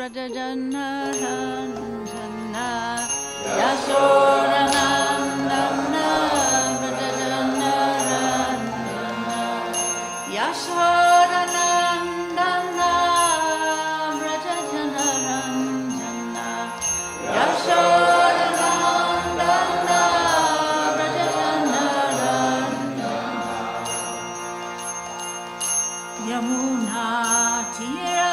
Brajajana Ranjana Yashodanandana Brajajana Ranjana Yashodanandana Brajajana Ranjana Yashodanandana Brajajana Ranjana Yamuna Tira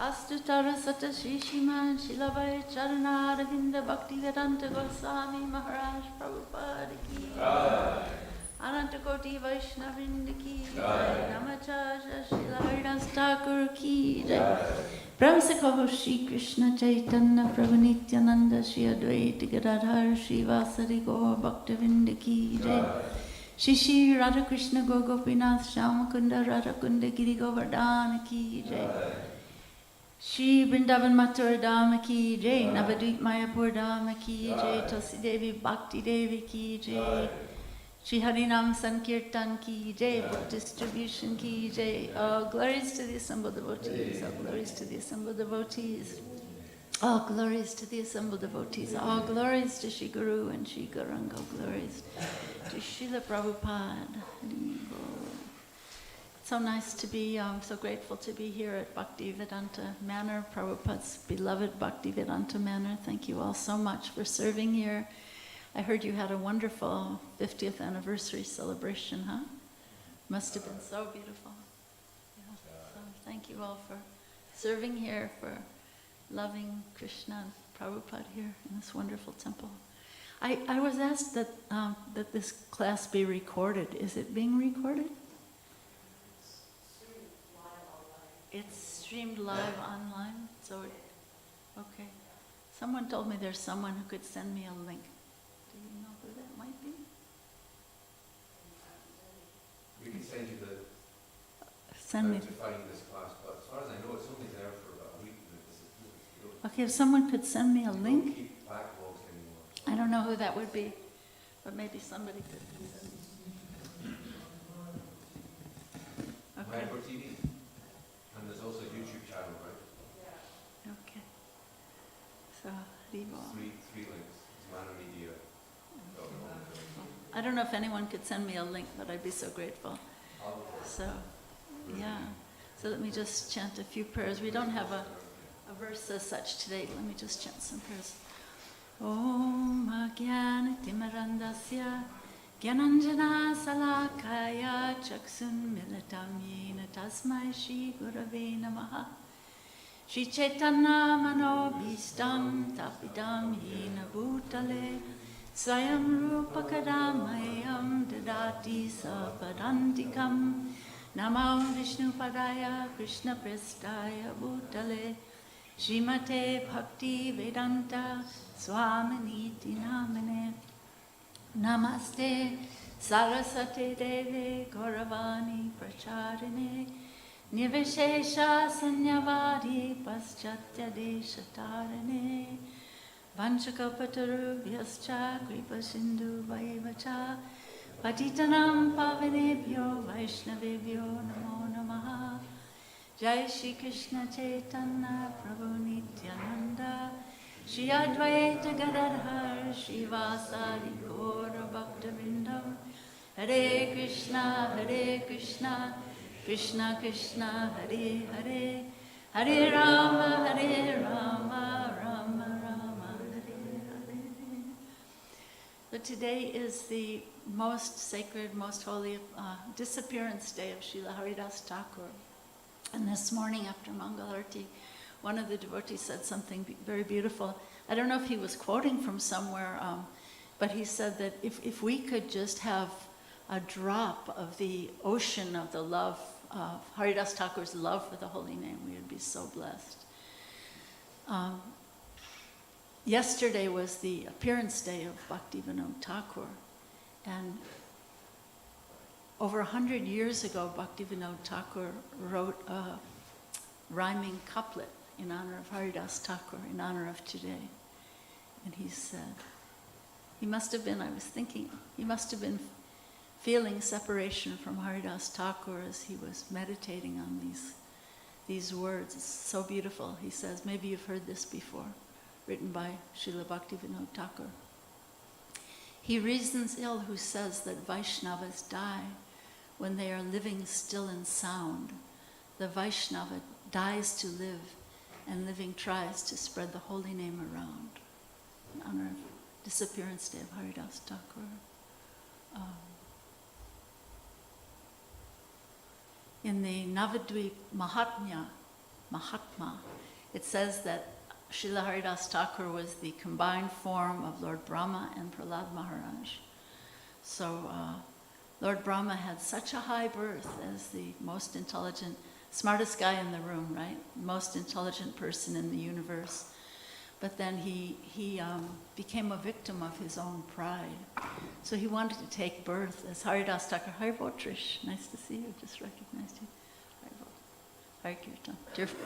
Astutara Sata Shishiman Shilavai Charana Ravinda Bhaktivedanta Goswami Maharaj Prabhupada Ki Anantakoti Vaishnavinda ki jai. Namacharya Srila Haridas Thakur ki jai. Brahmsakaho Shri Krishna Chaitanya Prabhu Nityananda Shri Advaita Gadadhar Shri Vasari Gaur Bhaktivedanta ki jai. Shri Shri Radha Krishna Gopinath Shyamakunda Radhakunda Giri Govardhana ki jai. Shri Vrindavan Mathura Dhama ki jai. Navadvip Mayapur Dhama ki jai. Tulsi Devi Bhakti Devi ki jai. Shri Harinam Sankirtan ki jai. Book distribution ki jai. All glories to the assembled devotees. All glories to the assembled devotees. All glories to the assembled devotees. All glories to Shri Guru and Shri Gauranga. All glories to Srila Prabhupada. So nice to be, so grateful to be here at Bhaktivedanta Manor, Prabhupada's beloved Bhaktivedanta Manor. Thank you all so much for serving here. I heard you had a wonderful 50th anniversary celebration, huh? Must have been so beautiful. Yeah. So thank you all for serving here, for loving Krishna and Prabhupada here in this wonderful temple. I was asked that, that this class be recorded. Is it being recorded? It's streamed live online, so okay. Someone told me there's someone who could send me a link. Do you know who that might be? We can send you the Send me. to find this class, but as far as I know, it's only there for about a week. And it disappears. Okay, if someone could send me a You don't link. keep backlogs anymore. I don't know who that would be, but maybe somebody could. Okay. Mayapur TV. And there's also a YouTube channel, right? Okay. So, Haribo. Three links. It's manomedia.com. I don't know if anyone could send me a link, but I'd be so grateful. So, yeah. So let me just chant a few prayers. We don't have a verse as such today. Let me just chant some prayers. Om Agyana Timarandasya Gyananjana Salakaya Chaksun Militam Yena Tasmai Shri Gurave Namaha Shri Chaitanya Manobhistam Tapidam Yena Bhutale Swayam Rupa Kadamayam Dadati Sapadantikam Namam Vishnu Padaya Krishna Prestaya Bhutale Srimate Bhakti Vedanta Swaminiti Namane Namaste Sarasate Deve Gauravani Pracharine Nivishesha Sanyavadi Paschatya Deshatarane Vanchakapatarubhyascha Kripa Sindhu Vaivacha Patitanam Pavanebhyo Vaishnavebhyo Namo Namaha Jai Shri Krishna Chaitanya Prabhu Nityananda Shri Advaita Gadadhar Shri Vasari Gaura Bhaktivinoda Hare Krishna Krishna Krishna Hare Hare Hare Rama Rama Rama Hare Hare. So today is the most sacred, most holy disappearance day of Srila Haridas Thakur. And this morning after Mangalarti, one of the devotees said something very beautiful. I don't know if he was quoting from somewhere, but he said that if we could just have a drop of the ocean of the love, Haridas Thakur's love for the holy name, we would be so blessed. Yesterday was the appearance day of Bhaktivedanta Thakur, and over 100 years ago, Bhaktivedanta Thakur wrote a rhyming couplet in honor of Haridas Thakur, in honor of today. And he said, he must have been feeling separation from Haridas Thakur as he was meditating on these words. It's so beautiful. He says, maybe you've heard this before, written by Srila Bhaktivedanta Thakur. He reasons ill who says that Vaishnavas die when they are living still and sound. The Vaishnava dies to live, and living tries to spread the holy name around. In honor of Disappearance Day of Haridas Thakur. In the Navadvip Mahatma, it says that Srila Haridas Thakur was the combined form of Lord Brahma and Prahlad Maharaj. So Lord Brahma had such a high birth as the most intelligent, smartest guy in the room, right? Most intelligent person in the universe. But then he became a victim of his own pride. So he wanted to take birth as Haridas Thakur. Haribol Trish, nice to see you, just recognized you. Haribol. Hari Kirtan,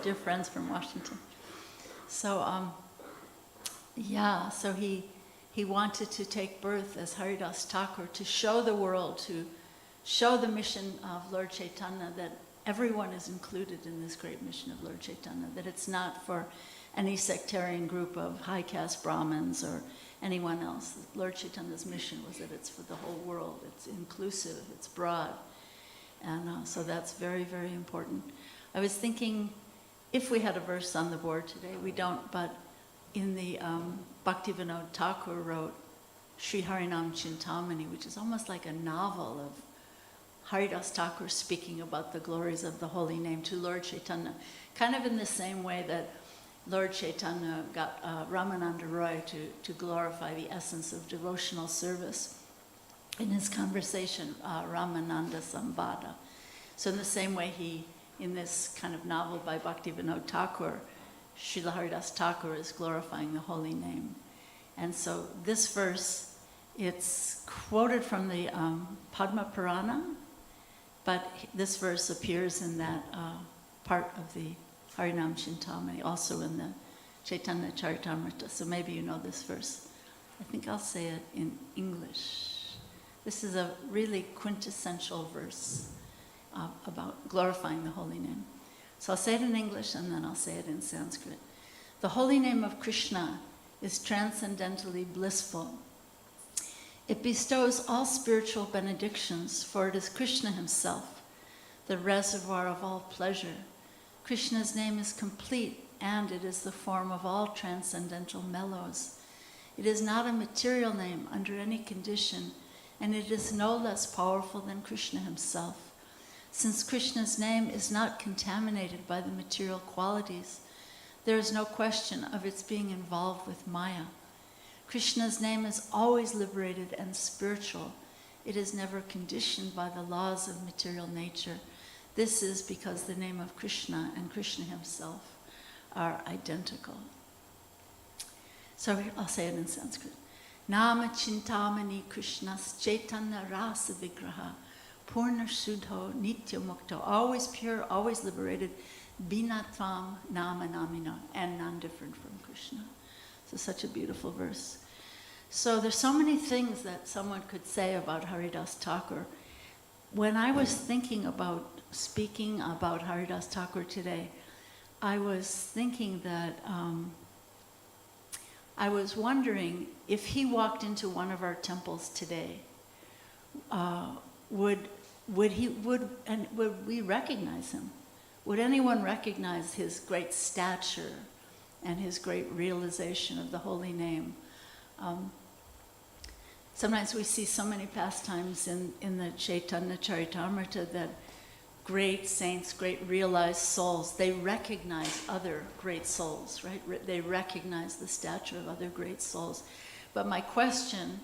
dear friends from Washington. So, so he wanted to take birth as Haridas Thakur to show the world, to show the mission of Lord Chaitanya, that everyone is included in this great mission of Lord Chaitanya, that it's not for any sectarian group of high caste Brahmins or anyone else. Lord Chaitanya's mission was that it's for the whole world. It's inclusive, it's broad. And so that's very, very important. I was thinking, if we had a verse on the board today, we don't, but in the Bhaktivedanta Thakur wrote Sri Harinam Chintamani, which is almost like a novel of Haridas Thakur speaking about the glories of the holy name to Lord Chaitanya, kind of in the same way that Lord Chaitanya got Ramananda Roy to glorify the essence of devotional service in his conversation, Ramananda Sambada. So in the same way in this kind of novel by Bhaktivedanta Thakur, Srila Haridas Thakur is glorifying the holy name. And so this verse, it's quoted from the Padma Purana, but this verse appears in that part of the Harinam Chintamani, also in the Chaitanya Charitamrita. So maybe you know this verse. I think I'll say it in English. This is a really quintessential verse about glorifying the holy name. So I'll say it in English and then I'll say it in Sanskrit. The holy name of Krishna is transcendently blissful. It bestows all spiritual benedictions, for it is Krishna himself, the reservoir of all pleasure. Krishna's name is complete, and it is the form of all transcendental mellows. It is not a material name under any condition, and it is no less powerful than Krishna himself. Since Krishna's name is not contaminated by the material qualities, there is no question of its being involved with Maya. Krishna's name is always liberated and spiritual. It is never conditioned by the laws of material nature. This is because the name of Krishna and Krishna himself are identical. So I'll say it in Sanskrit. Nama Chintamani Krishnas Chaitanya Rasa Vigraha Purna Shuddho Nitya Mukta, always pure, always liberated, Binatvam Nama Namina, and non-different from Krishna. So such a beautiful verse. So there's so many things that someone could say about Haridas Thakur. When I was thinking about speaking about Haridas Thakur today, I was thinking that I was wondering if he walked into one of our temples today, would we recognize him? Would anyone recognize his great stature and his great realization of the holy name? Sometimes we see so many pastimes in the Chaitanya Charitamrita that great saints, great realized souls, they recognize other great souls, right? They recognize the stature of other great souls. But my question,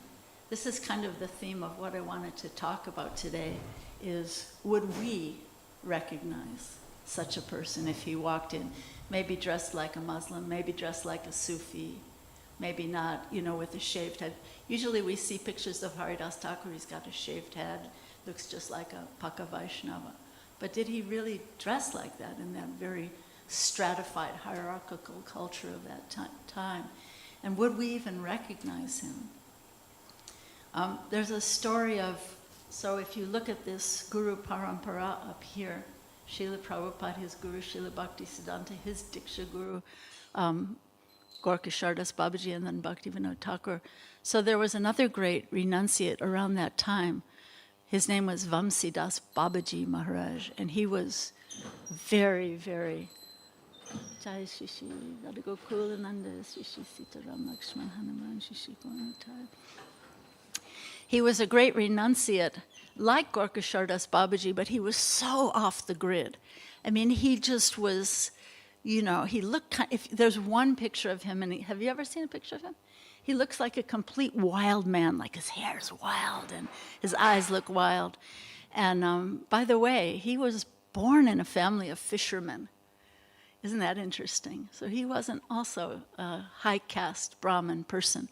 this is kind of the theme of what I wanted to talk about today, is would we recognize such a person if he walked in, maybe dressed like a Muslim, maybe dressed like a Sufi, maybe not, with a shaved head. Usually we see pictures of Haridas Thakur, he's got a shaved head, looks just like a Paka Vaishnava. But did he really dress like that in that very stratified, hierarchical culture of that time? And would we even recognize him? There's a story so if you look at this Guru Parampara up here, Srila Prabhupada, his Guru, Srila Bhaktisiddhanta, his Diksha Guru, Gorkashardas Babaji, and then Bhaktivedanta Thakur. So there was another great renunciate around that time. His name was Vamsidas Babaji Maharaj, and he was very, very Jai Shishi, Radhagokulananda, Shishi Sitaram Lakshman Hanuman, Shishi Gonatai. He was a great renunciate, like Gorkashardas Babaji, but he was so off the grid. I mean, he just was, he looked if there's one picture of him, and have you ever seen a picture of him? he looks like a complete wild man, like his hair's wild and his eyes look wild. And by the way, he was born in a family of fishermen. Isn't that interesting? So he wasn't also a high caste Brahmin person.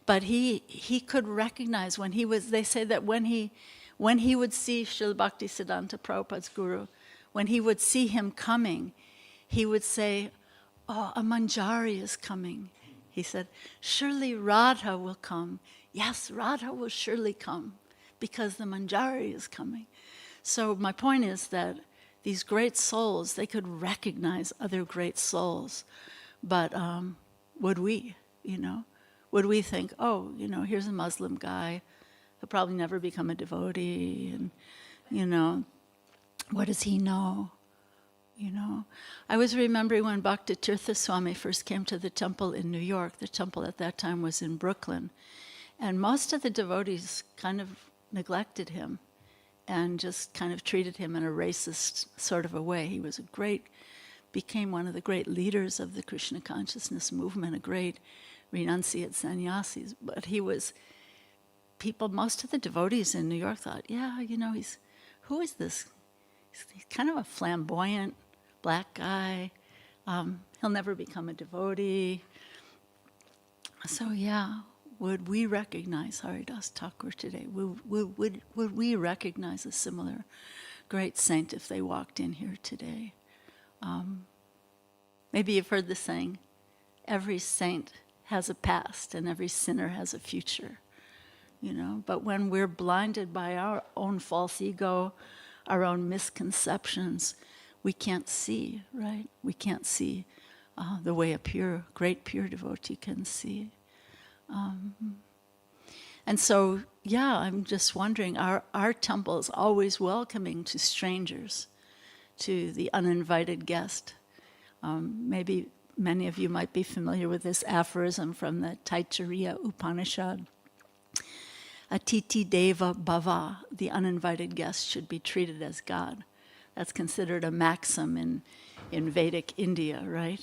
But he could recognize when he was, they say that when he would see Srila Bhaktisiddhanta Prabhupada's guru, when he would see him coming, he would say, "Oh, a manjari is coming." He said, "Surely Radha will come. Yes, Radha will surely come because the manjari is coming." So my point is that these great souls, they could recognize other great souls. But would we, Would we think, oh, here's a Muslim guy, he'll probably never become a devotee, and, what does he know? I was remembering when Bhakti Tirtha Swami first came to the temple in New York. The temple at that time was in Brooklyn. And most of the devotees kind of neglected him and just kind of treated him in a racist sort of a way. He was became one of the great leaders of the Krishna consciousness movement, a great renunciate sannyasis. But most of the devotees in New York thought, yeah, who is this? He's kind of a flamboyant black guy. He'll never become a devotee. So yeah, would we recognize Haridas Thakur today? Would we recognize a similar great saint if they walked in here today? Maybe you've heard the saying, every saint has a past and every sinner has a future. But when we're blinded by our own false ego, our own misconceptions, we can't see, right? We can't see the way a great pure devotee can see. And so, yeah, I'm just wondering, our temple is always welcoming to strangers, to the uninvited guest. Maybe many of you might be familiar with this aphorism from the Taittiriya Upanishad. Atiti Deva Bhava, the uninvited guest should be treated as God. That's considered a maxim in Vedic India, right?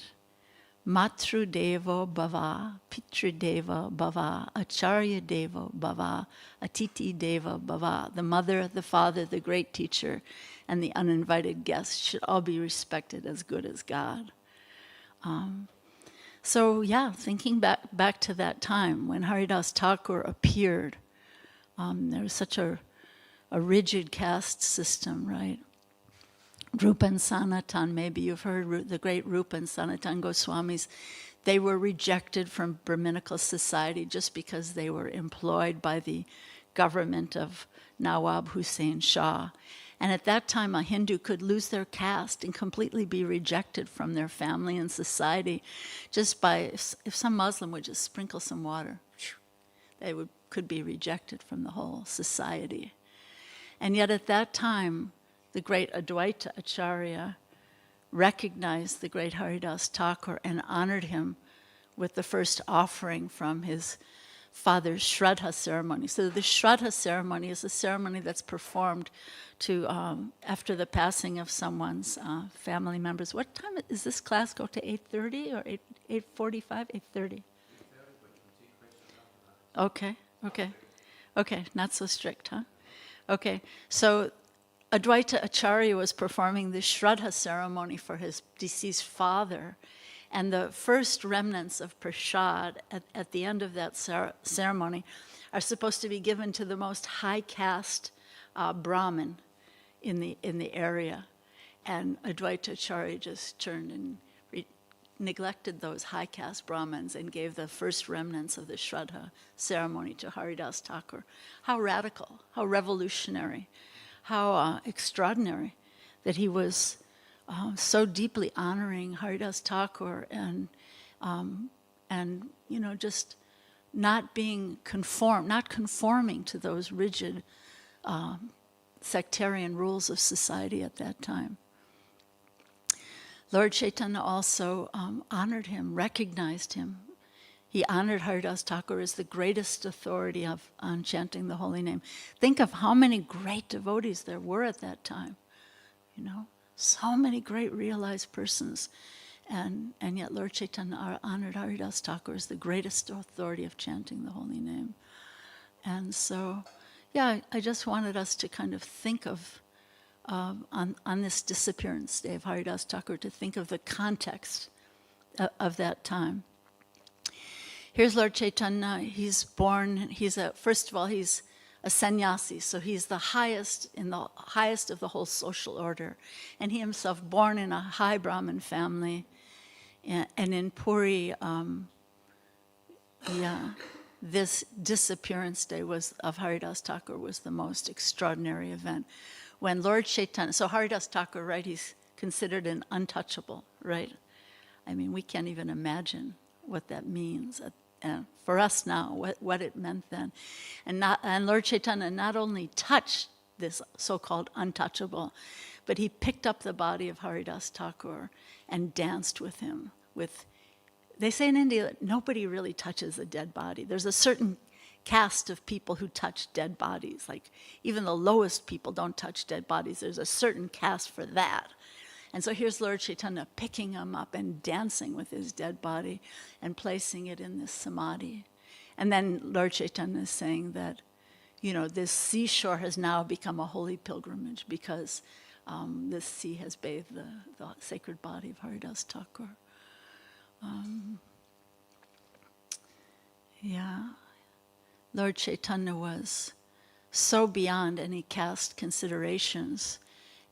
Matru Devo Bhava, Pitru Deva Bhava, Acharya Deva Bhava, Atiti Deva Bhava. The mother, the father, the great teacher, and the uninvited guest should all be respected as good as God. So yeah, thinking back to that time when Haridas Thakur appeared, there was such a rigid caste system, right? Rupa and Sanatan, maybe you've heard the great Rupa and Sanatan Goswamis. They were rejected from Brahminical society just because they were employed by the government of Nawab Hussain Shah. And at that time, a Hindu could lose their caste and completely be rejected from their family and society just by, if some Muslim would just sprinkle some water, they could be rejected from the whole society. And yet at that time, the great Advaita Acharya recognized the great Haridas Thakur and honored him with the first offering from his father's Shraddha ceremony. So the Shraddha ceremony is a ceremony that's performed after the passing of someone's family members. What time is this class go to? 8:30 or 8:45? 8:30. Okay, not so strict, huh? Okay, so Advaita Acharya was performing the Shraddha ceremony for his deceased father, and the first remnants of prasad at the end of that ceremony are supposed to be given to the most high caste Brahmin in the area. And Advaita Acharya just turned and neglected those high caste Brahmins and gave the first remnants of the Shraddha ceremony to Haridas Thakur. How radical, how revolutionary, how extraordinary that he was so deeply honoring Haridas Thakur and just not conforming to those rigid sectarian rules of society at that time. Lord Chaitanya also honored him, recognized him. He honored Haridas Thakur as the greatest authority on chanting the holy name. Think of how many great devotees there were at that time. So many great realized persons. And yet Lord Chaitanya honored Haridas Thakur as the greatest authority of chanting the holy name. And so, yeah, I just wanted us to kind of think of, on this disappearance day of Haridas Thakur, to think of the context of that time. Here's Lord Chaitanya. He's born, first of all, he's a sannyasi, so he's the highest of the whole social order. And he himself born in a high Brahmin family. And in Puri, this disappearance day of Haridas Thakur was the most extraordinary event. When Lord Chaitanya, so Haridas Thakur, right, he's considered an untouchable, right? I mean, we can't even imagine what that means for us now, what it meant then. And Lord Chaitanya not only touched this so-called untouchable, but he picked up the body of Haridas Thakur and danced with him. They say in India that nobody really touches a dead body. There's a certain caste of people who touch dead bodies. Like even the lowest people don't touch dead bodies. There's a certain caste for that. And so here's Lord Chaitanya picking him up and dancing with his dead body and placing it in this samadhi. And then Lord Chaitanya is saying that, this seashore has now become a holy pilgrimage because this sea has bathed the sacred body of Haridas Thakur. Lord Chaitanya was so beyond any caste considerations,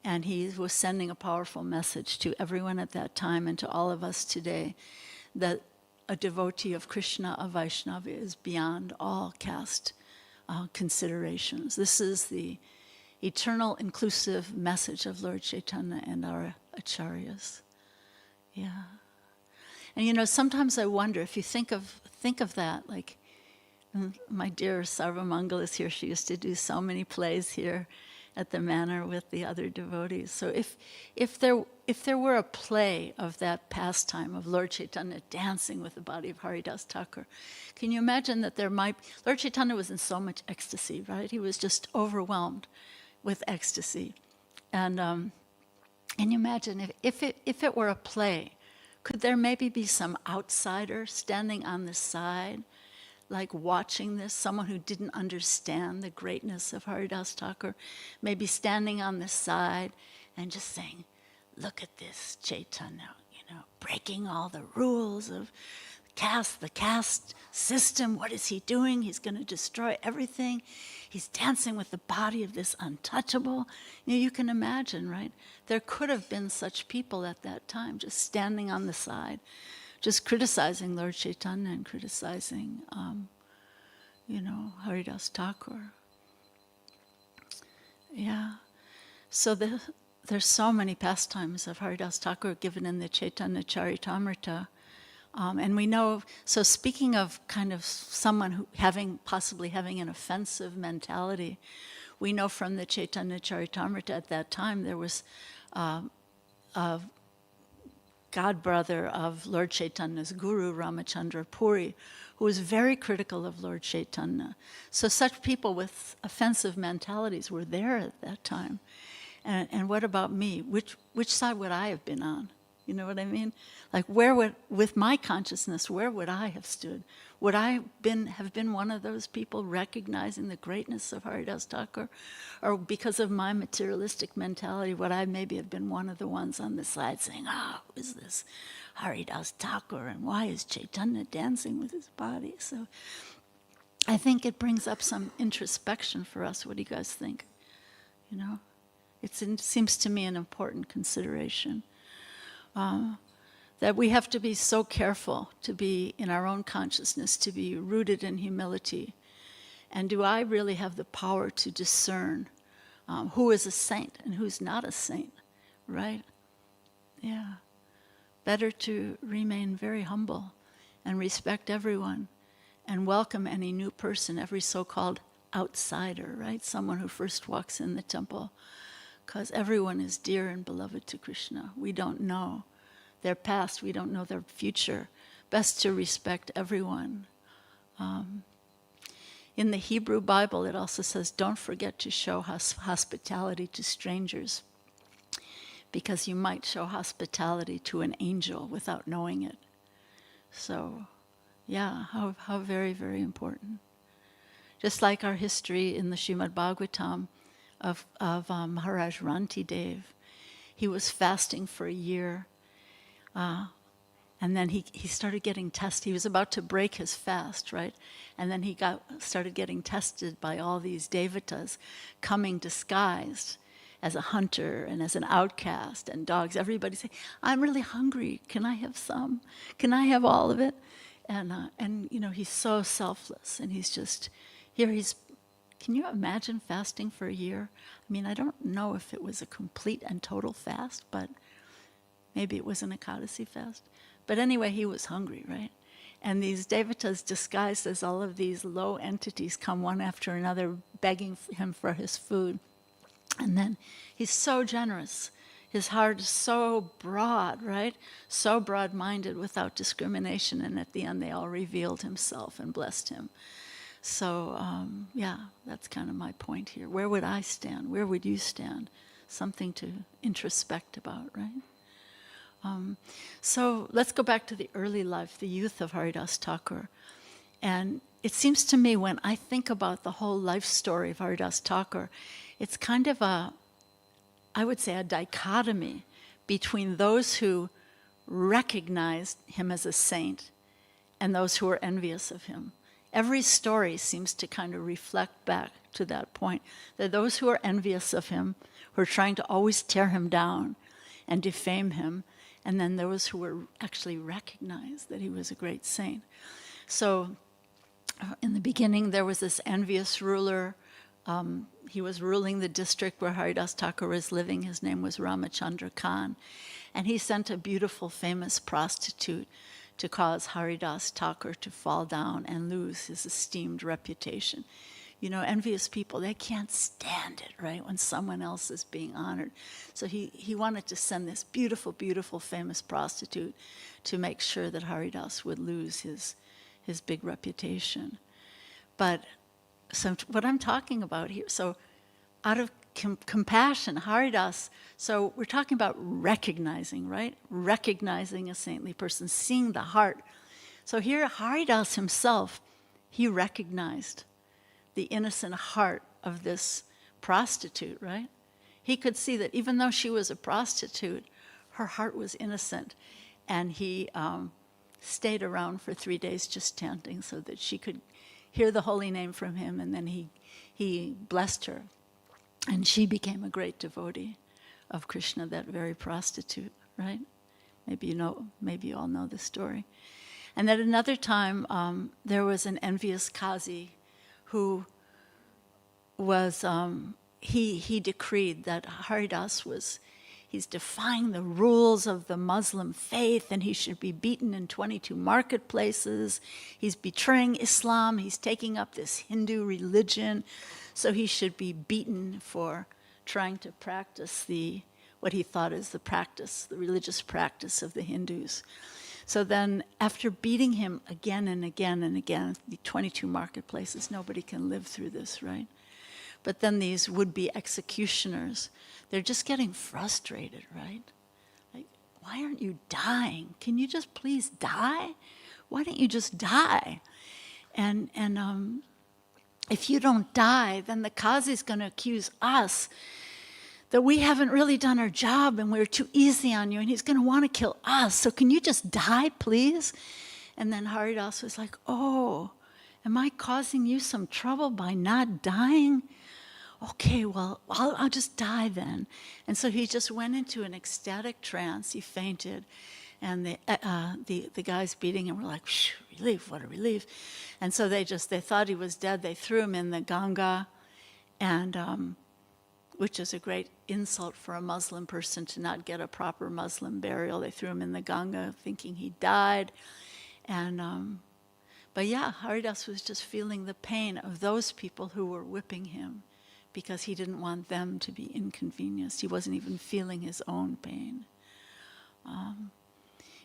and he was sending a powerful message to everyone at that time and to all of us today that a devotee of Krishna, a Vaishnava, is beyond all caste considerations. This is the eternal inclusive message of Lord Chaitanya and our acharyas. Yeah. And sometimes I wonder if you think of that, like my dear Sarvamangala is here. She used to do so many plays here at the manor with the other devotees. So if there were a play of that pastime of Lord Chaitanya dancing with the body of Haridas Thakur, can you imagine that Lord Chaitanya was in so much ecstasy, right? He was just overwhelmed with ecstasy. And you imagine if it were a play, could there maybe be some outsider standing on the side, like watching this, someone who didn't understand the greatness of Haridas Thakur, maybe standing on the side and just saying, look at this Chaitanya, breaking all the rules of the caste system. What is he doing? He's going to destroy everything. He's dancing with the body of this untouchable. You can imagine, right? There could have been such people at that time, just standing on the side, just criticizing Lord Chaitanya and criticizing, Haridas Thakur. Yeah. So there's so many pastimes of Haridas Thakur given in the Chaitanya Charitamrita. And we know, so speaking of kind of someone who possibly having an offensive mentality, we know from the Chaitanya Charitamrita at that time there was a godbrother of Lord Chaitanya's guru, Ramachandra Puri, who was very critical of Lord Chaitanya. So such people with offensive mentalities were there at that time. And what about me? Which side would I have been on? You know what I mean? Like with my consciousness, where would I have stood? Would I have been one of those people recognizing the greatness of Haridas Thakur? Or because of my materialistic mentality, would I maybe have been one of the ones on the side saying, who is this Haridas Thakur? And why is Chaitanya dancing with his body? So I think it brings up some introspection for us. What do you guys think? It seems to me an important consideration. That we have to be so careful to be in our own consciousness, to be rooted in humility. And do I really have the power to discern who is a saint and who's not a saint, right? Yeah. Better to remain very humble and respect everyone and welcome any new person, every so-called outsider, right? Someone who first walks in the temple. Because everyone is dear and beloved to Krishna. We don't know their past, we don't know their future. Best to respect everyone. In the Hebrew Bible, it also says, don't forget to show hospitality to strangers. because you might show hospitality to an angel without knowing it. So, yeah, how very, very important. Just like our history in the Srimad Bhagavatam of Maharaj Rantidev. He was fasting for a year, and then he started getting tested. He was about to break his fast, right? And then he started getting tested by all these devatas coming disguised as a hunter and as an outcast and dogs. Everybody saying, "I'm really hungry. Can I have some? Can I have all of it?" And you know, he's so selfless, and he's just here. Can you imagine fasting for a year? I mean, I don't know if it was a complete and total fast, but maybe it was an Ekadasi fast. But anyway, he was hungry, right? And these devatas disguised as all of these low entities come one after another begging him for his food. And then he's so generous. His heart is so broad, right? So broad-minded without discrimination. And at the end, they all revealed himself and blessed him. So, yeah, that's kind of my point here. Where would I stand? Where would you stand? Something to introspect about, right? So let's go back to the early life, the youth of Haridas Thakur. And it seems to me when I think about the whole life story of Haridas Thakur, it's kind of I would say a dichotomy between those who recognized him as a saint and those who were envious of him. Every story seems to kind of reflect back to that point. That those who are envious of him, who are trying to always tear him down and defame him, and then those who were actually recognized that he was a great saint. So in the beginning, there was this envious ruler. He was ruling the district where Haridas Thakur was living. His name was Ramachandra Khan. And he sent a beautiful, famous prostitute to cause Haridas Thakur to fall down and lose his esteemed reputation. You know, envious people, they can't stand it, right, when someone else is being honored. So he wanted to send this beautiful, beautiful, famous prostitute to make sure that Haridas would lose his big reputation. But so what I'm talking about here, so out of compassion, Haridas, so we're talking about recognizing, right? Recognizing a saintly person, seeing the heart. So here, Haridas himself, he recognized the innocent heart of this prostitute, right? He could see that even though she was a prostitute, her heart was innocent. And he stayed around for 3 days just chanting so that she could hear the holy name from him, and then he blessed her. And she became a great devotee of Krishna, that very prostitute, right? Maybe you all know the story. And at another time, there was an envious Qazi who was, he decreed that Haridas he's defying the rules of the Muslim faith, and he should be beaten in 22 marketplaces. He's betraying Islam. He's taking up this Hindu religion. So he should be beaten for trying to practice what he thought is the religious practice of the Hindus. So then, after beating him again and again and again, the 22 marketplaces, nobody can live through this, right? But then these would-be executioners, they're just getting frustrated, right? Like, why aren't you dying? Can you just please die? Why don't you just die? And if you don't die, then the Qazi's going to accuse us that we haven't really done our job and we're too easy on you, and he's going to want to kill us. So can you just die, please? And then Haridas was like, oh, am I causing you some trouble by not dying? Okay, well, I'll just die then. And so he just went into an ecstatic trance. He fainted. And the guys beating him were like, relief, what a relief. And so they thought he was dead. They threw him in the Ganga, and which is a great insult for a Muslim person to not get a proper Muslim burial. They threw him in the Ganga thinking he died. And but yeah, Haridas was just feeling the pain of those people who were whipping him because he didn't want them to be inconvenienced. He wasn't even feeling his own pain.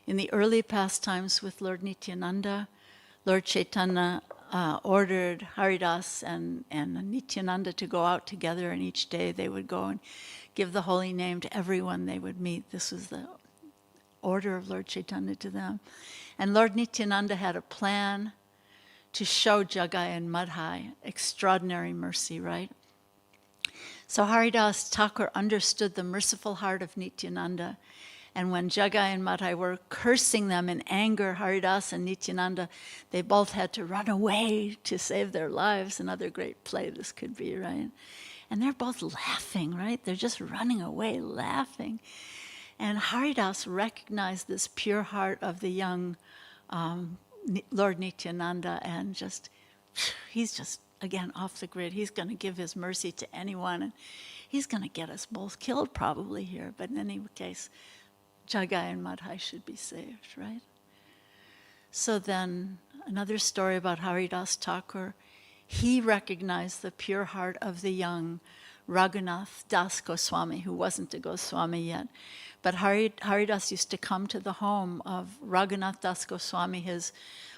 In the early pastimes with Lord Nityananda, Lord Chaitanya ordered Haridas and Nityananda to go out together, and each day they would go and give the holy name to everyone they would meet. This was the order of Lord Chaitanya to them. And Lord Nityananda had a plan to show Jagai and Madhai extraordinary mercy, right? So Haridas Thakur understood the merciful heart of Nityananda. And when Jagai and Madhai were cursing them in anger, Haridas and Nityananda, they both had to run away to save their lives. Another great play this could be, right? And they're both laughing, right? They're just running away, laughing. And Haridas recognized this pure heart of the young Lord Nityananda, and he's just, again, off the grid. He's going to give his mercy to anyone, and he's going to get us both killed probably here. But in any case, Jagai and Madhai should be saved, right? So then another story about Haridas Thakur. He recognized the pure heart of the young Raghunath Das Goswami, who wasn't a Goswami yet. But Haridas used to come to the home of Raghunath Das Goswami. His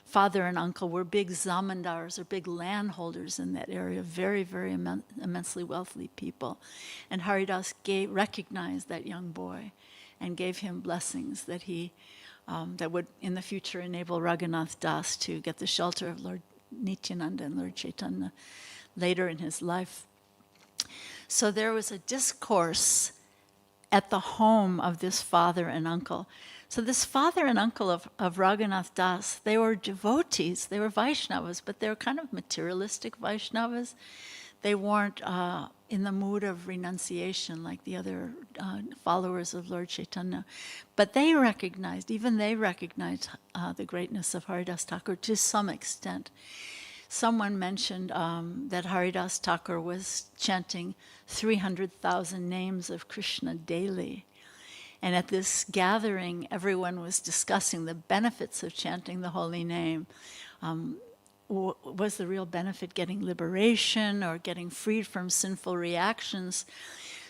father and uncle were big zamindars, or big landholders in that area, very, very immensely wealthy people. And Haridas recognized that young boy and gave him blessings that that would in the future enable Raghunath Das to get the shelter of Lord Nityananda and Lord Chaitanya later in his life. So there was a discourse at the home of this father and uncle. So this father and uncle of Raghunath Das, they were devotees, they were Vaishnavas, but they were kind of materialistic Vaishnavas. They weren't in the mood of renunciation like the other followers of Lord Chaitanya. But they recognized the greatness of Haridas Thakur to some extent. Someone mentioned that Haridas Thakur was chanting 300,000 names of Krishna daily. And at this gathering, everyone was discussing the benefits of chanting the holy name. Was the real benefit getting liberation or getting freed from sinful reactions?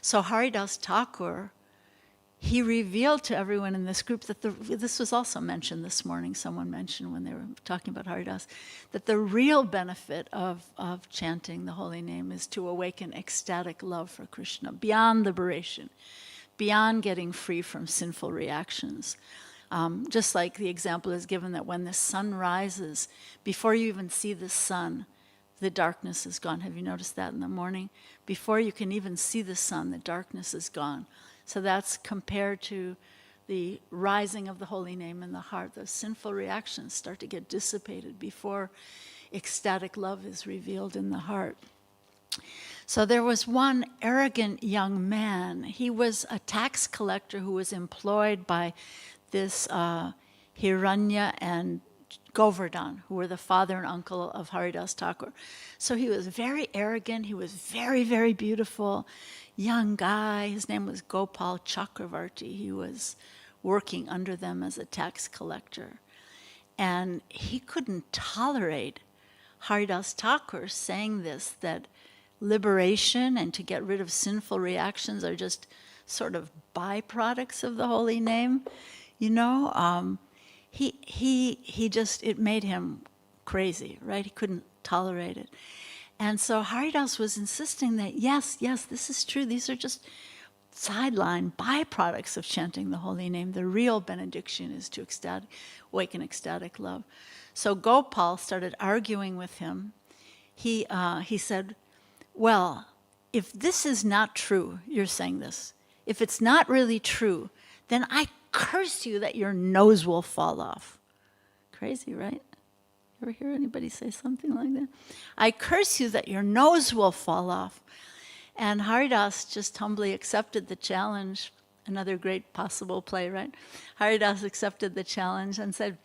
So Haridas Thakur, he revealed to everyone in this group that this was also mentioned this morning, someone mentioned when they were talking about Haridas, that the real benefit of chanting the holy name is to awaken ecstatic love for Krishna, beyond liberation, beyond getting free from sinful reactions. Just like the example is given that when the sun rises, before you even see the sun, the darkness is gone. Have you noticed that in the morning? Before you can even see the sun, the darkness is gone. So that's compared to the rising of the holy name in the heart. Those sinful reactions start to get dissipated before ecstatic love is revealed in the heart. So there was one arrogant young man. He was a tax collector who was employed by this Hiranya and Govardhan, who were the father and uncle of Haridas Thakur. So he was very arrogant. He was very, very beautiful. Young guy. His name was Gopal Chakravarti. He was working under them as a tax collector. And he couldn't tolerate Haridas Thakur saying this, that liberation and to get rid of sinful reactions are just sort of byproducts of the holy name. You know, it made him crazy, right? He couldn't tolerate it. And so Haridas was insisting that, yes, this is true. These are just sideline byproducts of chanting the holy name. The real benediction is to awaken ecstatic love. So Gopal started arguing with him. He said, well, if this is not true, you're saying this, if it's not really true, then I curse you that your nose will fall off. Crazy, right? Ever hear anybody say something like that? I curse you that your nose will fall off. And Haridas just humbly accepted the challenge. Another great possible play, right? Haridas accepted the challenge and said,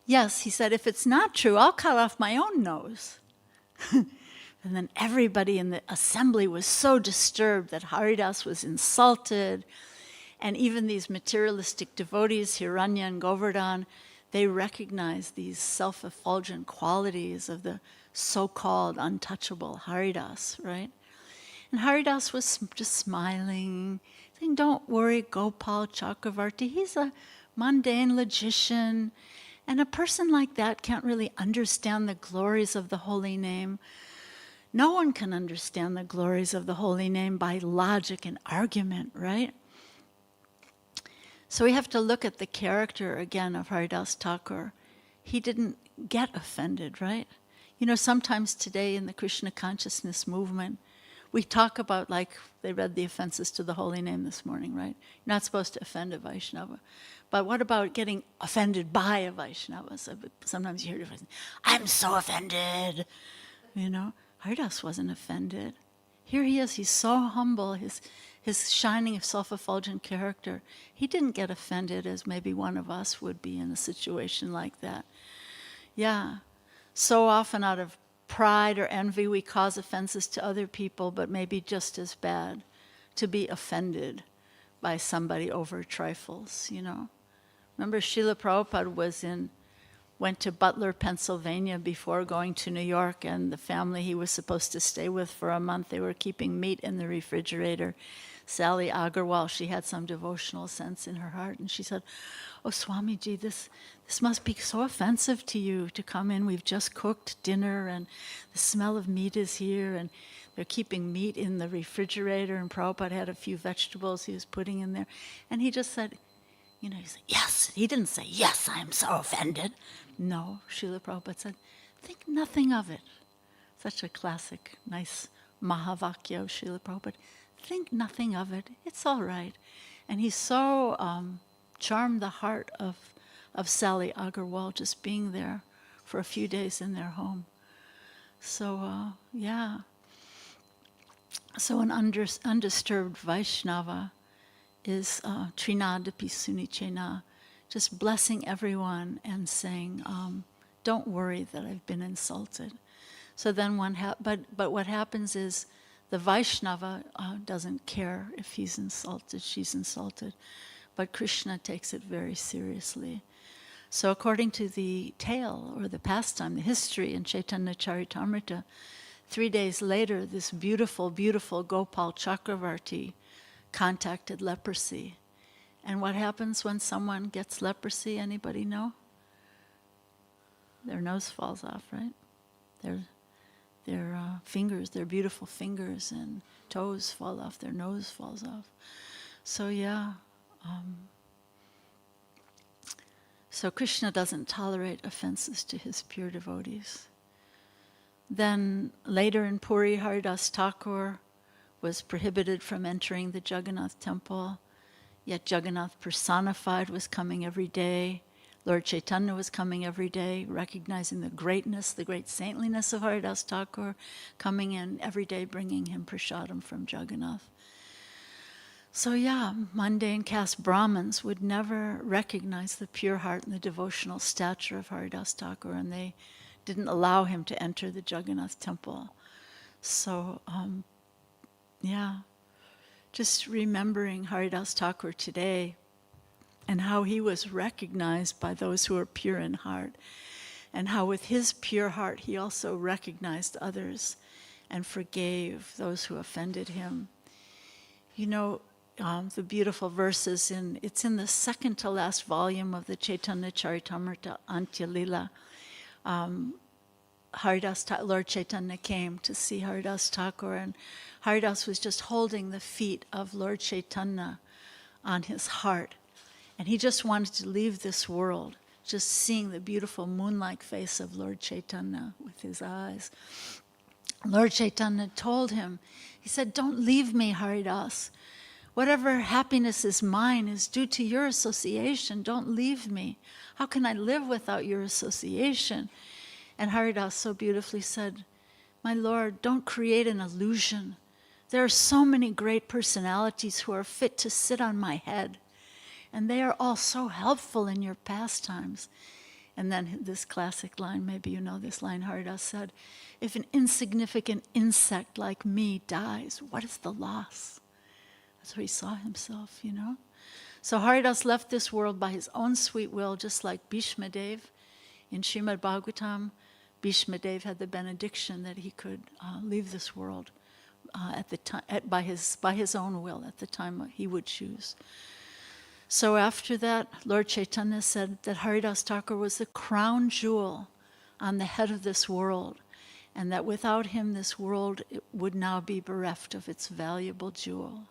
yes, he said, if it's not true, I'll cut off my own nose. And then everybody in the assembly was so disturbed that Haridas was insulted. And even these materialistic devotees, Hiranya and Govardhan, they recognized these self-effulgent qualities of the so-called untouchable Haridas, right? And Haridas was just smiling, saying, don't worry, Gopal Chakravarti, he's a mundane logician. And a person like that can't really understand the glories of the holy name. No one can understand the glories of the holy name by logic and argument, right? So we have to look at the character again of Haridas Thakur. He didn't get offended, right? You know, sometimes today in the Krishna consciousness movement, we talk about, like, they read the offenses to the holy name this morning, right? You're not supposed to offend a Vaishnava. But what about getting offended by a Vaishnava? So sometimes you hear, I'm so offended. You know, Haridas wasn't offended. Here he is, he's so humble, his shining self-effulgent character. He didn't get offended as maybe one of us would be in a situation like that. Yeah. So often out of pride or envy, we cause offenses to other people, but maybe just as bad to be offended by somebody over trifles, you know. Remember, Srila Prabhupada went to Butler, Pennsylvania before going to New York, and the family he was supposed to stay with for a month, they were keeping meat in the refrigerator. Sally Agarwal, she had some devotional sense in her heart, and she said, "Oh, Swamiji, this must be so offensive to you to come in. We've just cooked dinner, and the smell of meat is here, and they're keeping meat in the refrigerator, and Prabhupada had a few vegetables he was putting in there." And he just said, you know, he said, yes. He didn't say, yes, I'm so offended. No, Srila Prabhupada said, think nothing of it. Such a classic, nice Mahavakya of Srila Prabhupada. Think nothing of it. It's all right. And he so charmed the heart of Sally Agarwal just being there for a few days in their home. So, yeah. So an undisturbed Vaishnava is Trinadapi Sunichena, just blessing everyone and saying, don't worry that I've been insulted. So then but what happens is the Vaishnava doesn't care if he's insulted, she's insulted, but Krishna takes it very seriously. So according to the tale or the pastime, the history in Chaitanya Charitamrita, 3 days later, this beautiful, beautiful Gopal Chakravarti contacted leprosy. And what happens when someone gets leprosy? Anybody know? Their nose falls off, right? Their fingers, their beautiful fingers and toes fall off. Their nose falls off. So yeah. So Krishna doesn't tolerate offenses to his pure devotees. Then later in Puri, Haridas Thakur was prohibited from entering the Jagannath temple, yet Jagannath personified was coming every day. Lord Chaitanya was coming every day, recognizing the greatness, the great saintliness of Haridas Thakur, coming in every day, bringing him prasadam from Jagannath. So yeah, mundane caste Brahmins would never recognize the pure heart and the devotional stature of Haridas Thakur, and they didn't allow him to enter the Jagannath temple. So, yeah, just remembering Haridas Thakur today and how he was recognized by those who are pure in heart, and how with his pure heart he also recognized others and forgave those who offended him. You know, the beautiful verses it's in the second to last volume of the Chaitanya Charitamrita Antya Lila. Lord Chaitanya came to see Haridas Thakur, and Haridas was just holding the feet of Lord Chaitanya on his heart. And he just wanted to leave this world, just seeing the beautiful moon-like face of Lord Chaitanya with his eyes. Lord Chaitanya told him, he said, don't leave me, Haridas. Whatever happiness is mine is due to your association. Don't leave me. How can I live without your association? And Haridas so beautifully said, my Lord, don't create an illusion. There are so many great personalities who are fit to sit on my head, and they are all so helpful in your pastimes. And then this classic line, maybe you know this line, Haridas said, if an insignificant insect like me dies, what is the loss? That's where he saw himself, you know. So Haridas left this world by his own sweet will, just like Bhishma Dev. In Srimad Bhagavatam, Bhishma Dev had the benediction that he could leave this world at the time by his own will at the time he would choose. So after that, Lord Chaitanya said that Haridas Thakur was the crown jewel on the head of this world, and that without him this world would now be bereft of its valuable jewel.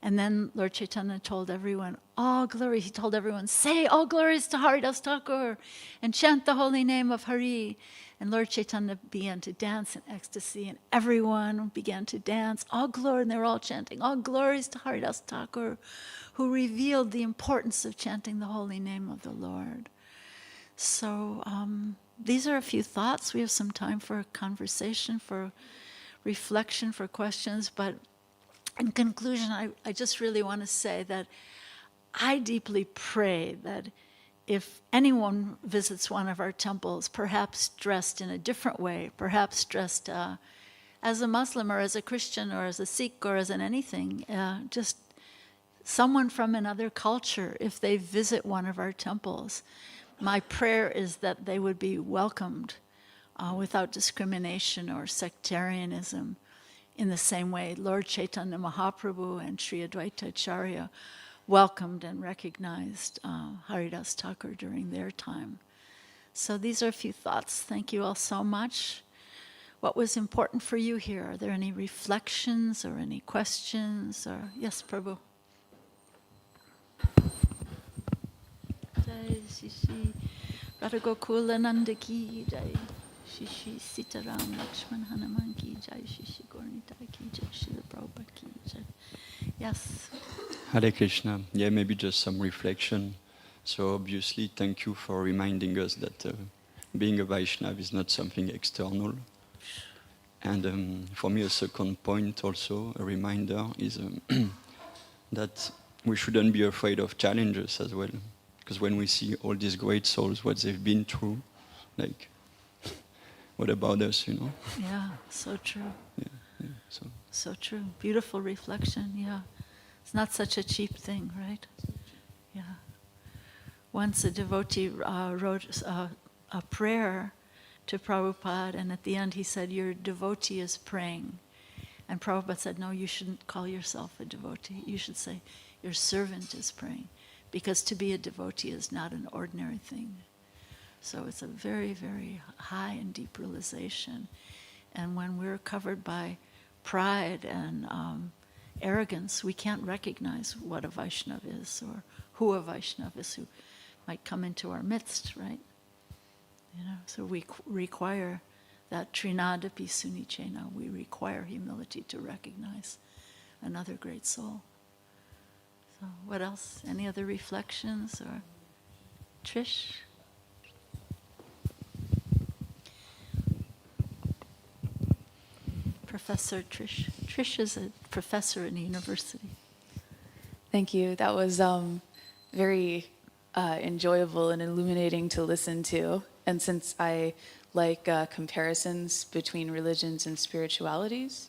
And then Lord Chaitanya told everyone, all glory, he told everyone, say all glories to Haridas Thakur and chant the holy name of Hari. And Lord Chaitanya began to dance in ecstasy, and everyone began to dance, all glory, and they were all chanting, all glories to Haridas Thakur, who revealed the importance of chanting the holy name of the Lord. So these are a few thoughts. We have some time for a conversation, for reflection, for questions, but in conclusion, I just really want to say that I deeply pray that if anyone visits one of our temples, perhaps dressed in a different way, perhaps dressed as a Muslim or as a Christian or as a Sikh or as an anything, just someone from another culture, if they visit one of our temples, my prayer is that they would be welcomed without discrimination or sectarianism, in the same way Lord Chaitanya Mahaprabhu and Sri Advaita Acharya welcomed and recognized Haridas Thakur during their time. So these are a few thoughts. Thank you all so much. What was important for you here? Are there any reflections or any questions? Or yes, Prabhu. Jai Shishi Radha Gokula Nanda ki Jai. Shishi Sitaram Lakshman Hanuman ki Jai. Shishi Gaurnita ki Jai. Srila Prabhupada ki Jai. Yes. Hare Krishna. Yeah, maybe just some reflection. So obviously, thank you for reminding us that being a Vaishnava is not something external. And for me, a second point also, a reminder, is that we shouldn't be afraid of challenges as well. Because when we see all these great souls, what they've been through, like, what about us, you know? Yeah, so true. Yeah, so true. Beautiful reflection, yeah. It's not such a cheap thing, right? Yeah. Once a devotee wrote a prayer to Prabhupada, and at the end he said, your devotee is praying. And Prabhupada said, no, you shouldn't call yourself a devotee. You should say, your servant is praying. Because to be a devotee is not an ordinary thing. So it's a very, very high and deep realization. And when we're covered by pride and arrogance, we can't recognize what a Vaishnava is or who a Vaishnava is who might come into our midst, right? You know, so we require that trinadapi sunichena. We require humility to recognize another great soul. So what else? Any other reflections? Or Trish? Professor Trish. Trish is a professor in a university. Thank you. That was very enjoyable and illuminating to listen to. And since I like comparisons between religions and spiritualities,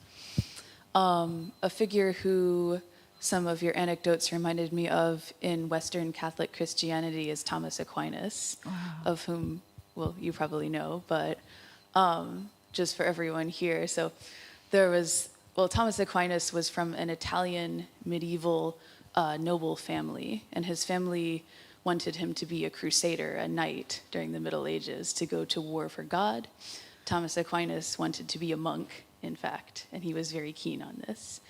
a figure who some of your anecdotes reminded me of in Western Catholic Christianity is Thomas Aquinas, wow, of whom, well, you probably know, but just for everyone here. So Thomas Aquinas was from an Italian medieval noble family, and his family wanted him to be a crusader, a knight during the Middle Ages, to go to war for God. Thomas Aquinas wanted to be a monk, in fact, and he was very keen on this.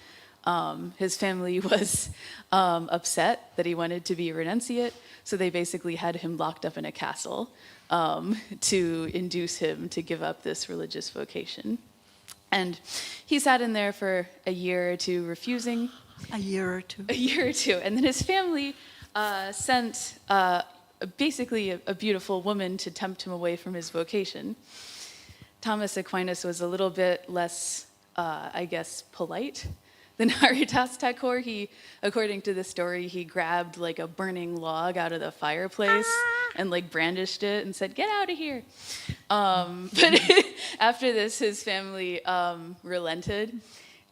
His family was upset that he wanted to be a renunciate, so they basically had him locked up in a castle to induce him to give up this religious vocation. And he sat in there for a year or two, refusing. A year or two. And then his family sent basically a beautiful woman to tempt him away from his vocation. Thomas Aquinas was a little bit less, polite than Haridas Thakur. He, according to the story, he grabbed like a burning log out of the fireplace and like brandished it and said, "Get out of here." But after this, his family relented,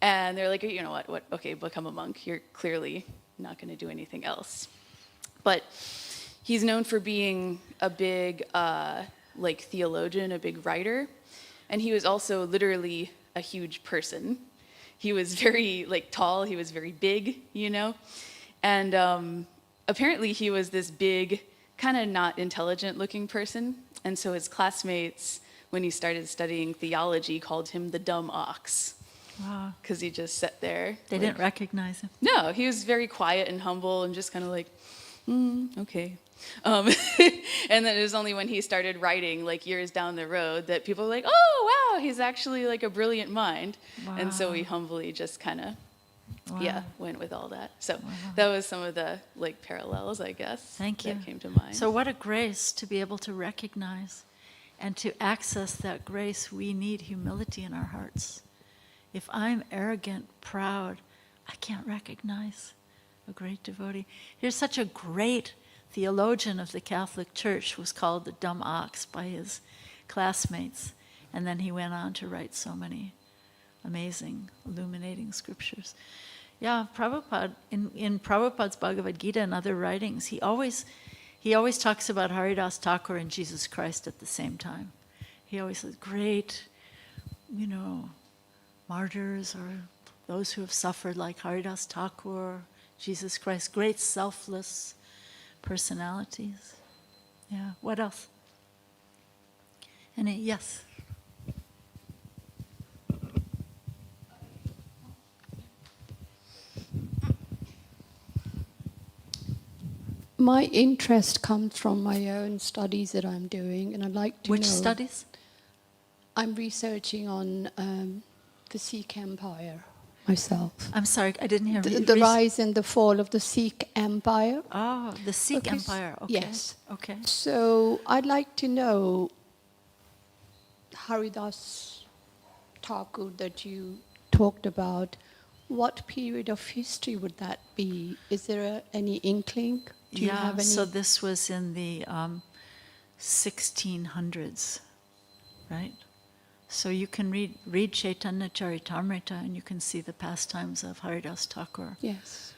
and they're like, "You know what? Okay, become a monk. You're clearly not going to do anything else." But he's known for being a big theologian, a big writer, and he was also literally a huge person. He was very tall, he was very big, you know, and apparently he was this big, kind of not intelligent looking person. And so his classmates, when he started studying theology, called him the dumb ox. Wow. Because he just sat there. They didn't recognize him. No, he was very quiet and humble and just kind of like, okay. And then it was only when he started writing, like years down the road, that people were like, oh, wow, he's actually like a brilliant mind. Wow. And so we humbly just kind of, Wow. went with all that. So that was some of the like parallels, I guess. Thank you. That came to mind. So what a grace to be able to recognize and to access that grace. We need humility in our hearts. If I'm arrogant, proud, I can't recognize a great devotee. Here's such a great theologian of the Catholic Church, was called the dumb ox by his classmates. And then he went on to write so many amazing, illuminating scriptures. Yeah, Prabhupada, in Prabhupada's Bhagavad Gita and other writings, he always talks about Haridas Thakur and Jesus Christ at the same time. He always says, great, martyrs or those who have suffered like Haridas Thakur, Jesus Christ, great selfless personalities. Yeah, what else? Yes. My interest comes from my own studies that I'm doing, and I'd like to know... Which studies? I'm researching on the Sikh Empire myself. I'm sorry, I didn't hear. The rise and the fall of the Sikh Empire. Oh, the Sikh Empire. Okay. Yes. Okay. So I'd like to know, Haridas Thakur that you talked about, what period of history would that be? Is there any inkling? Do you have any? So this was in the 1600s, right? So you can read Chaitanya Charitamrita and you can see the pastimes of Haridas Thakur. Yes.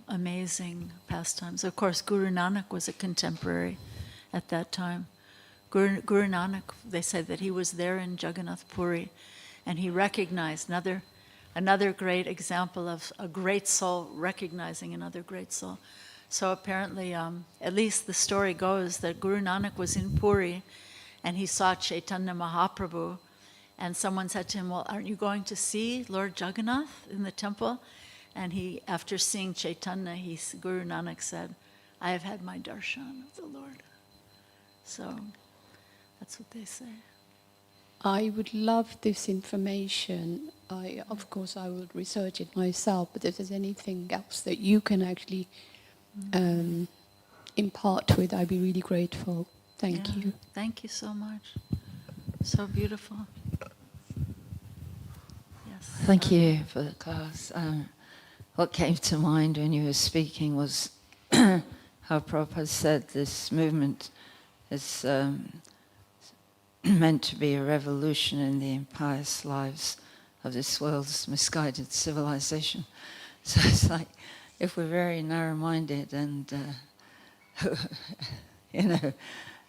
Amazing pastimes. Of course, Guru Nanak was a contemporary at that time. Guru Nanak, they said that he was there in Jagannath Puri, and he recognized another great example of a great soul recognizing another great soul. So apparently, at least the story goes that Guru Nanak was in Puri and he saw Chaitanya Mahaprabhu, and someone said to him, well, aren't you going to see Lord Jagannath in the temple? And he, after seeing Chaitanya, Guru Nanak said, I have had my darshan of the Lord. So that's what they say. I would love this information. Of course, I will research it myself, but if there's anything else that you can actually impart with, I'd be really grateful. Thank you. Thank you so much. So beautiful. Yes. Thank you for the class. What came to mind when you were speaking was how Prabhupada said this movement is meant to be a revolution in the impious lives of this world's misguided civilization. So it's like, if we're very narrow-minded and,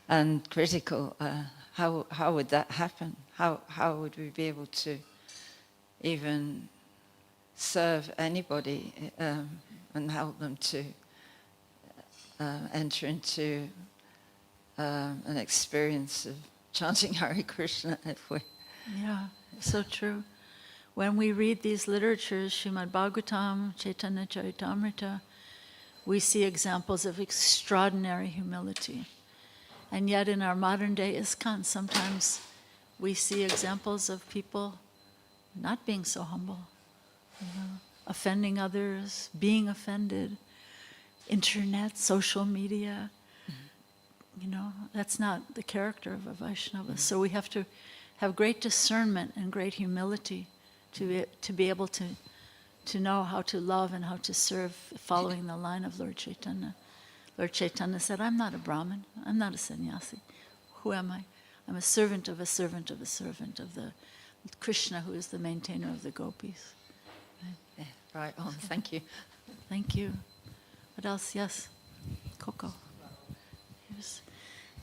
and critical, how would that happen? How would we be able to even serve anybody and help them to enter into an experience of chanting Hare Krishna if we... Yeah, so true. When we read these literatures, Srimad Bhagavatam, Chaitanya Charitamrita, we see examples of extraordinary humility. And yet in our modern day ISKCON, sometimes we see examples of people not being so humble, offending others, being offended, internet, social media. That's not the character of a Vaishnava. So we have to have great discernment and great humility to be able to know how to love and how to serve following the line of Lord Chaitanya. Lord Chaitanya said, I'm not a Brahmin, I'm not a sannyasi. Who am I? I'm a servant of a servant of a servant of the Krishna, who is the maintainer of the gopis. Yeah, right on, thank you. Thank you. What else? Yes, Coco.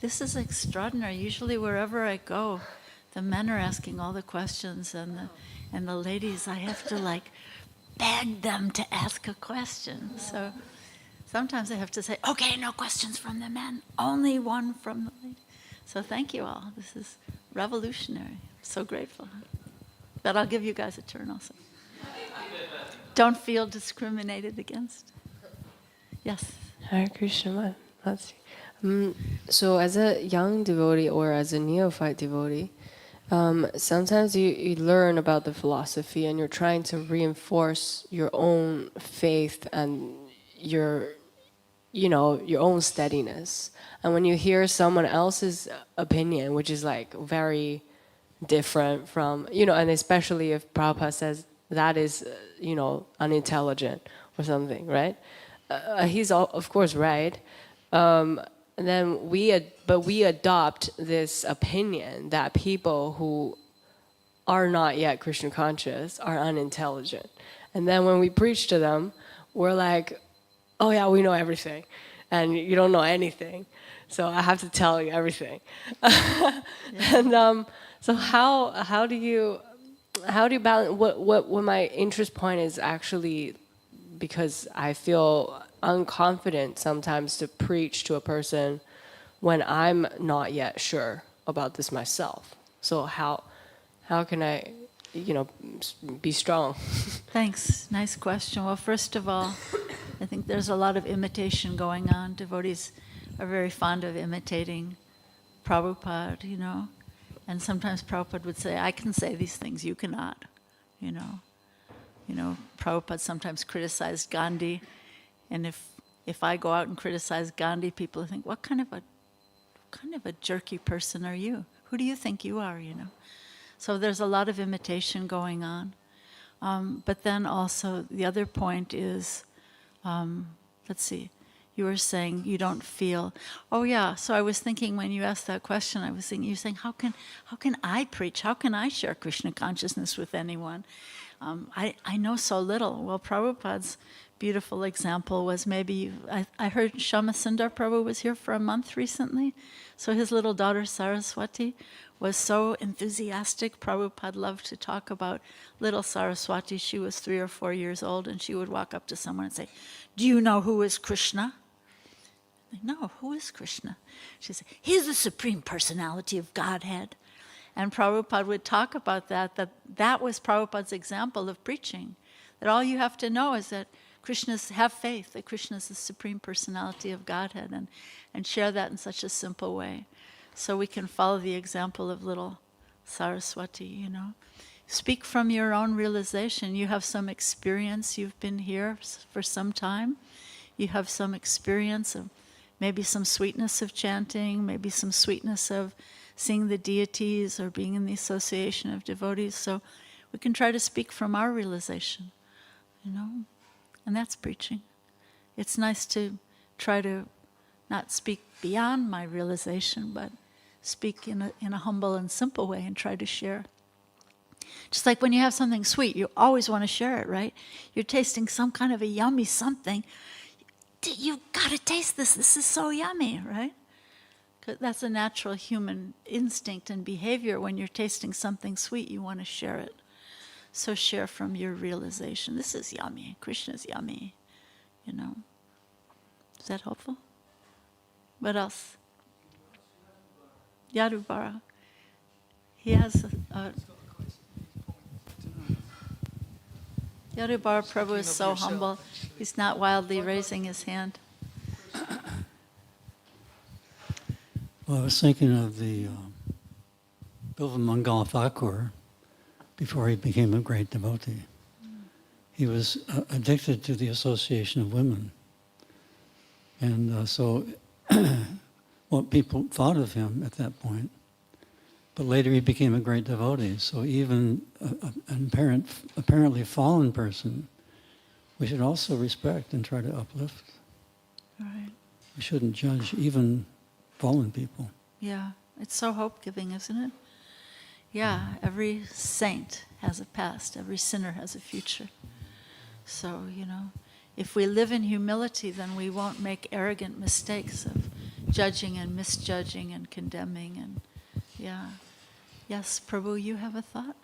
This is extraordinary. Usually wherever I go, the men are asking all the questions, and the ladies, I have to beg them to ask a question. So Sometimes I have to say, okay, no questions from the men, only one from the lady. So thank you all. This is revolutionary. I'm so grateful. But I'll give you guys a turn also. Don't feel discriminated against. Yes. Hare Krishna. Let's see. So as a young devotee or as a neophyte devotee, sometimes you learn about the philosophy and you're trying to reinforce your own faith and your own steadiness. And when you hear someone else's opinion, which is like very different from, and especially if Prabhupada says that is, unintelligent or something, right? He's of course right. And then we adopt this opinion that people who are not yet Krishna conscious are unintelligent. And then when we preach to them, we're like, oh yeah, we know everything, and you don't know anything, so I have to tell you everything. And so how do you balance? What my interest point is actually, because I feel unconfident sometimes to preach to a person when I'm not yet sure about this myself. So how can I, be strong? Thanks. Nice question. Well, first of all, I think there's a lot of imitation going on. Devotees are very fond of imitating Prabhupada, and sometimes Prabhupada would say, I can say these things, you cannot, Prabhupada sometimes criticized Gandhi, and if I go out and criticize Gandhi, people think, what kind of a jerky person are you? Who do you think you are, So there's a lot of imitation going on. But then also the other point is, let's see, you were saying you don't feel, oh yeah, so I was thinking when you asked that question, I was thinking, you're saying, how can I preach? How can I share Krishna consciousness with anyone? I know so little. Well, Prabhupada's beautiful example was maybe, I heard Shamasundar Prabhu was here for a month recently, so his little daughter Saraswati was so enthusiastic. Prabhupada loved to talk about little Saraswati. She was 3 or 4 years old, and she would walk up to someone and say, do you know who is Krishna? No, who is Krishna? She said, he's the Supreme Personality of Godhead. And Prabhupada would talk about that was Prabhupada's example of preaching, that all you have to know is that have faith that Krishna is the Supreme Personality of Godhead, and share that in such a simple way. So we can follow the example of little Saraswati, Speak from your own realization. You have some experience. You've been here for some time. You have some experience of maybe some sweetness of chanting, maybe some sweetness of seeing the deities or being in the association of devotees. So we can try to speak from our realization, and that's preaching. It's nice to try to not speak beyond my realization, but speak in a humble and simple way and try to share. Just like when you have something sweet, you always want to share it, right? You're tasting some kind of a yummy something. You've got to taste this. This is so yummy, right? 'Cause that's a natural human instinct and behavior. When you're tasting something sweet, you want to share it. So share from your realization. This is yummy. Krishna's yummy, Is that helpful? What else? Yadubara. He has a Yadubara Prabhu is so humble. He's not wildly raising his hand. Well, I was thinking of the Bhaktivedanta Thakur before he became a great devotee. He was addicted to the association of women. And so what people thought of him at that point. But later he became a great devotee. So even an apparently fallen person, we should also respect and try to uplift. Right. We shouldn't judge even fallen people. Yeah, it's so hope-giving, isn't it? Yeah, every saint has a past. Every sinner has a future. So, if we live in humility, then we won't make arrogant mistakes of judging and misjudging and condemning. And yeah. Yes, Prabhu, you have a thought?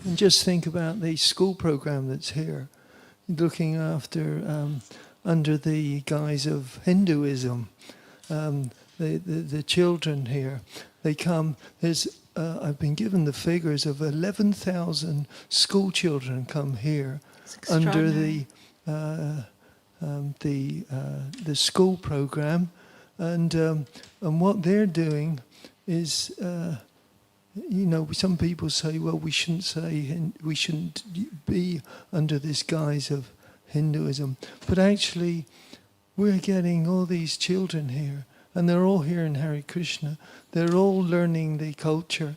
And just think about the school program that's here, looking after, under the guise of Hinduism, the children here. They come, I've been given the figures of 11,000 school children come here under the school program, and what they're doing is, some people say, well, we shouldn't be under this guise of Hinduism, but actually, we're getting all these children here, and they're all here in Hare Krishna. They're all learning the culture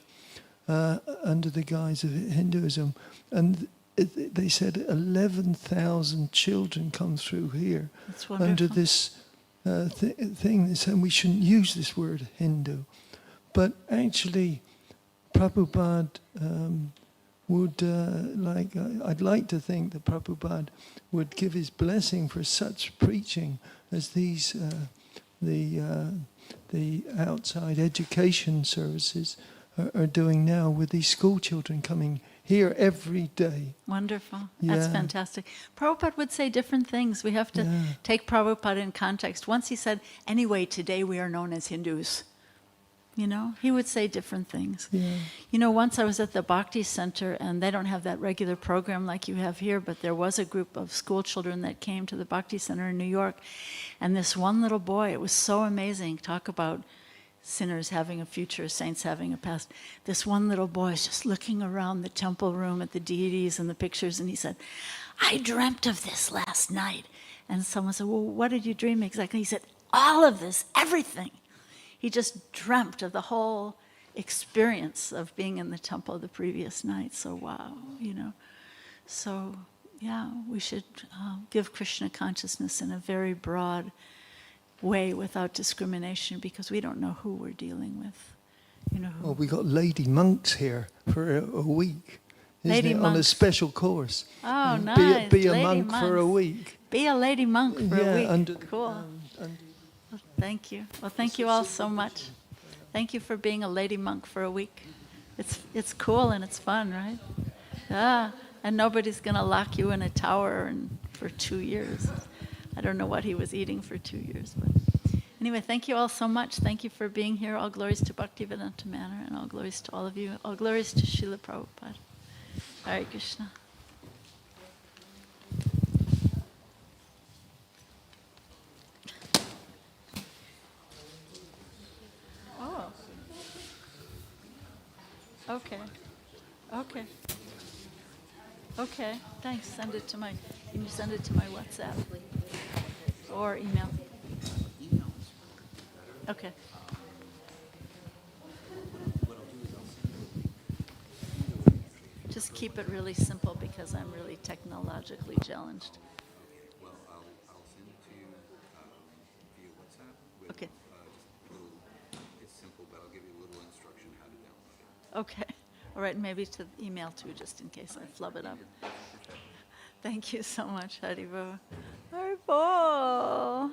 under the guise of Hinduism, and they said 11,000 children come through here under this thing. They're saying we shouldn't use this word Hindu, but actually, Prabhupada I'd like to think that Prabhupada would give his blessing for such preaching as these, the outside education services are doing now with these school children coming here every day. Wonderful. That's fantastic. Prabhupada would say different things. We have to take Prabhupada in context. Once he said, anyway, today we are known as Hindus. He would say different things. Yeah. Once I was at the Bhakti Center, and they don't have that regular program like you have here, but there was a group of school children that came to the Bhakti Center in New York, and this one little boy, it was so amazing. Talk about sinners having a future, saints having a past. This one little boy is just looking around the temple room at the deities and the pictures, and he said, I dreamt of this last night. And someone said, well, what did you dream exactly? He said, all of this, everything. He just dreamt of the whole experience of being in the temple the previous night. So wow, So we should give Krishna consciousness in a very broad way without discrimination, because we don't know who we're dealing with. Who. Well, we got lady monks here for a week. Isn't it? On a special course. Oh, nice. Be a monk for a week. Be a lady monk for a week. Cool. Thank you. Well, thank you all so much. Thank you for being a lady monk for a week. It's cool and it's fun, right? And nobody's going to lock you in a tower for 2 years. I don't know what he was eating for 2 years, but anyway, thank you all so much. Thank you for being here. All glories to Bhaktivedanta Manor, and all glories to all of you. All glories to Srila Prabhupada. Hare Krishna. Oh. Okay. Okay. Thanks. Can you send it to my WhatsApp or email? Okay. Just keep it really simple because I'm really technologically challenged. Well, I'll send it to you via WhatsApp. With, Okay. It's simple, but I'll give you a little instruction how to download it. Okay. All right. Maybe to email too, just in case I flub it up. Thank you so much, Haribo. Haribo.